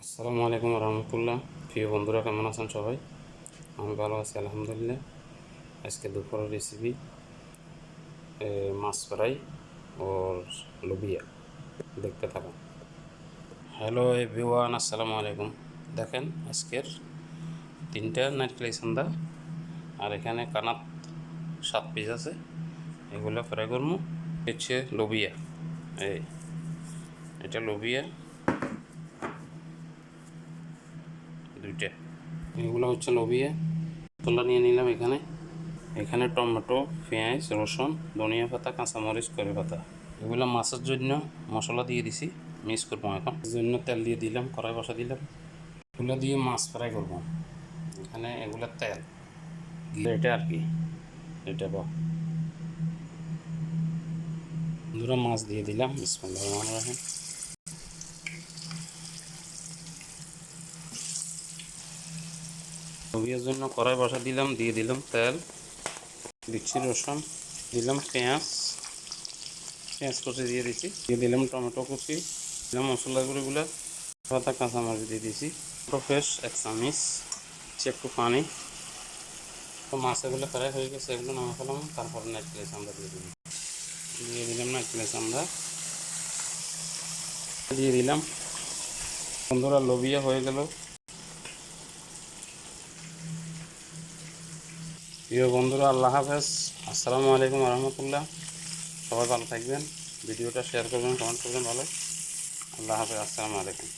আসসালামু আলাইকুম রহমতুল্লাহ। প্রিয় বন্ধুরা, কেমন আছেন সবাই? আমি ভালো আছি আলহামদুলিল্লাহ। আজকে দুপুরের রেসিপি মাছ ফ্রাই ওর লোবিয়া, দেখতে থাকুন। হ্যালো এভরিওয়ান, আসসালামু আলাইকুম। দেখেন, আজকের 3টা নারকেল সান্দা আর এখানে কানাত 7 পিস আছে, এগুলো ফ্রাই করবো। হচ্ছে লোবিয়া, এই এটা লোবিয়া 2টা, এগুলো হচ্ছে লোবিয়া। মশলা নিয়ে নিলাম এখানে। এখানে টমেটো, পেঁয়াজ, রসুন, ধনিয়া পাতা, কাঁচামরিচ, করে পাতা, এগুলো মাছের জন্য মশলা দিয়ে দিছি, মিক্স করবো। এখন জন্য তেল দিয়ে দিলাম, কড়াই বসা দিলাম। এগুলো দিয়ে মাছ ফ্রাই করবো। এখানে এগুলোর তেল এটা আর কি, এটা বন্ধুরা মাছ দিয়ে দিলাম। বিসমিল্লাহির রহমানির রহিম। লোবিয়ার জন্য কড়াই বসা দিলাম, দিয়ে দিলাম তেল, দিচ্ছি রসুন, দিলাম পেঁয়াজ, পেঁয়াজ কুচি দিয়ে দিচ্ছি, দিয়ে দিলাম টমেটো কুচি, দিলাম মশলা গুঁড়োগুলো, পাতা, কাঁচামরিচ দিয়ে দিয়েছি, টমেটো ফ্রেশ 1 চামচ, একটু পানি। তো মাছ এগুলো ফ্রাই হয়ে গেছে, এগুলো নামা ফেলাম। তারপর নারকেল আমরা দিয়ে দিলাম নারকেল আমরা দিয়ে দিলাম। বন্ধুরা, লোবিয়া হয়ে গেল। প্রিয় বন্ধুরা, আল্লাহ হাফেজ, আসসালামু আলাইকুম রহমতুল্লাহ। সবাই ভালো থাকবেন, ভিডিওটা শেয়ার করবেন, কমেন্ট করবেন। ভালো, আল্লাহ হাফেজ, আসসালামু আলাইকুম।